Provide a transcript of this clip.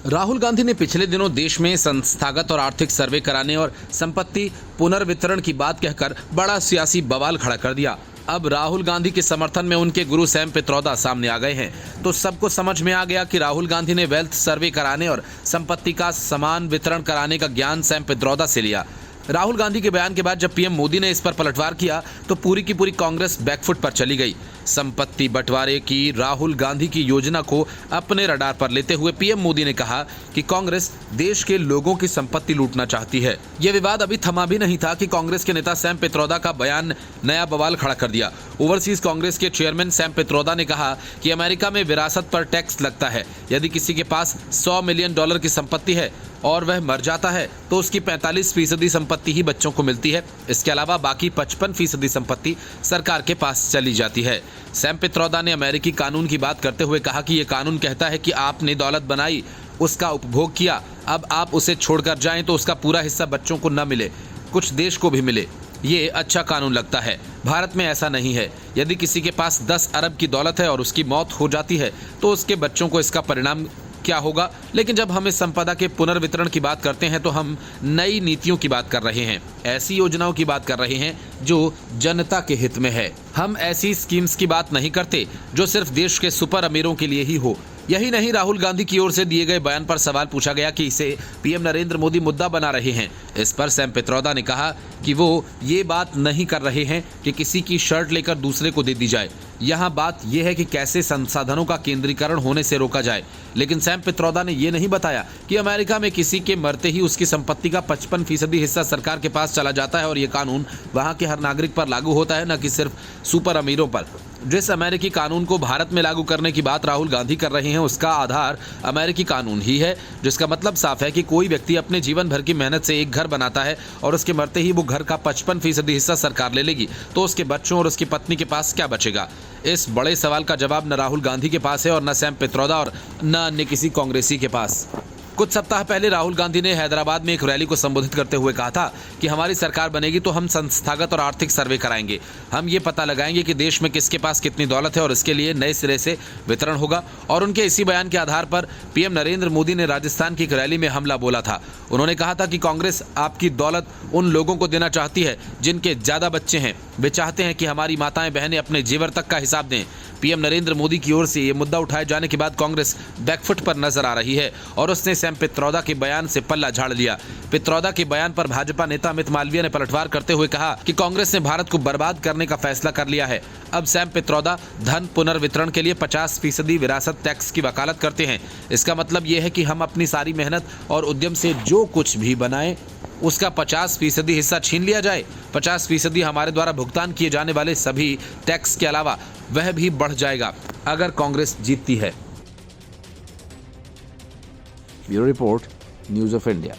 राहुल गांधी ने पिछले दिनों देश में संस्थागत और आर्थिक सर्वे कराने और संपत्ति पुनर्वितरण की बात कहकर बड़ा सियासी बवाल खड़ा कर दिया। अब राहुल गांधी के समर्थन में उनके गुरु सैम पित्रोदा सामने आ गए हैं, तो सबको समझ में आ गया कि राहुल गांधी ने वेल्थ सर्वे कराने और संपत्ति का समान वितरण कराने का ज्ञान सैम पित्रोदा से लिया। राहुल गांधी के बयान के बाद जब पीएम मोदी ने इस पर पलटवार किया तो पूरी की पूरी कांग्रेस बैकफुट पर चली गई। संपत्ति बंटवारे की राहुल गांधी की योजना को अपने रडार पर लेते हुए पीएम मोदी ने कहा कि कांग्रेस देश के लोगों की संपत्ति लूटना चाहती है। यह विवाद अभी थमा भी नहीं था कि कांग्रेस के नेता सैम पित्रोदा का बयान नया बवाल खड़ा कर दिया। ओवरसीज कांग्रेस के चेयरमैन सैम पित्रोदा ने कहा कि अमेरिका में विरासत पर टैक्स लगता है। यदि किसी के पास $100 मिलियन की संपत्ति है और वह मर जाता है तो उसकी 45% संपत्ति ही बच्चों को मिलती है। इसके अलावा बाकी 55% संपत्ति सरकार के पास चली जाती है। सैम पित्रोदा ने अमेरिकी कानून की बात करते हुए कहा कि यह कानून कहता है कि आपने दौलत बनाई, उसका उपभोग किया, अब आप उसे छोड़कर जाएं तो उसका पूरा हिस्सा बच्चों को न मिले, कुछ देश को भी मिले। ये अच्छा कानून लगता है। भारत में ऐसा नहीं है। यदि किसी के पास 10 अरब की दौलत है और उसकी मौत हो जाती है तो उसके बच्चों को इसका परिणाम क्या होगा। लेकिन जब हम इस संपदा के पुनर्वितरण की बात करते हैं तो हम नई नीतियों की बात कर रहे हैं, ऐसी योजनाओं की बात कर रहे हैं जो जनता के हित में है। हम ऐसी स्कीम्स की बात नहीं करते जो सिर्फ देश के सुपर अमीरों के लिए ही हो। यही नहीं, राहुल गांधी की ओर से दिए गए बयान पर सवाल पूछा गया कि इसे पीएम नरेंद्र मोदी मुद्दा बना रहे हैं। इस पर सैम पित्रोदा ने कहा कि वो ये बात नहीं कर रहे हैं कि किसी की शर्ट लेकर दूसरे को दे दी जाए। यहाँ बात यह है कि कैसे संसाधनों का केंद्रीकरण होने से रोका जाए। लेकिन सैम पित्रोदा ने यह नहीं बताया कि अमेरिका में किसी के मरते ही उसकी संपत्ति का 55% हिस्सा सरकार के पास चला जाता है और ये कानून वहाँ के हर नागरिक पर लागू होता है, न कि सिर्फ सुपर अमीरों पर। जिस अमेरिकी कानून को भारत में लागू करने की बात राहुल गांधी कर रहे हैं उसका आधार अमेरिकी कानून ही है, जिसका मतलब साफ है कि कोई व्यक्ति अपने जीवन भर की मेहनत से एक घर बनाता है और उसके मरते ही वो घर का 55% हिस्सा सरकार ले लेगी तो उसके बच्चों और उसकी पत्नी के पास क्या बचेगा। इस बड़े सवाल का जवाब न राहुल गांधी के पास है और न सैम पित्रोदा और न अन्य किसी कांग्रेसी के पास। कुछ सप्ताह पहले राहुल गांधी ने हैदराबाद में एक रैली को संबोधित करते हुए कहा था कि हमारी सरकार बनेगी तो हम संस्थागत और आर्थिक सर्वे कराएंगे। हम ये पता लगाएंगे कि देश में किसके पास कितनी दौलत है और इसके लिए नए सिरे से वितरण होगा। और उनके इसी बयान के आधार पर पीएम नरेंद्र मोदी ने राजस्थान की एक रैली में हमला बोला था। उन्होंने कहा था कि कांग्रेस आपकी दौलत उन लोगों को देना चाहती है जिनके ज्यादा बच्चे हैं। वे चाहते हैं कि हमारी माताएं बहनें अपने जेवर तक का हिसाब दें। पीएम नरेंद्र मोदी की ओर से ये मुद्दा उठाए जाने के बाद कांग्रेस बैकफुट पर नजर आ रही है और उसने सैम पित्रोदा के बयान से पल्ला झाड़ लिया। पित्रोदा के बयान पर भाजपा नेता अमित मालवीय ने पलटवार करते हुए कहा कि कांग्रेस ने भारत को बर्बाद करने का फैसला कर लिया है। अब सैम पित्रोदा धन पुनर्वितरण के लिए 50% विरासत टैक्स की वकालत करते हैं। इसका मतलब ये है कि हम अपनी सारी मेहनत और उद्यम से जो कुछ भी बनाएं उसका 50% हिस्सा छीन लिया जाए। 50% हमारे द्वारा भुगतान किए जाने वाले सभी टैक्स के अलावा वह भी बढ़ जाएगा अगर कांग्रेस जीतती है। Bureau report, news of India.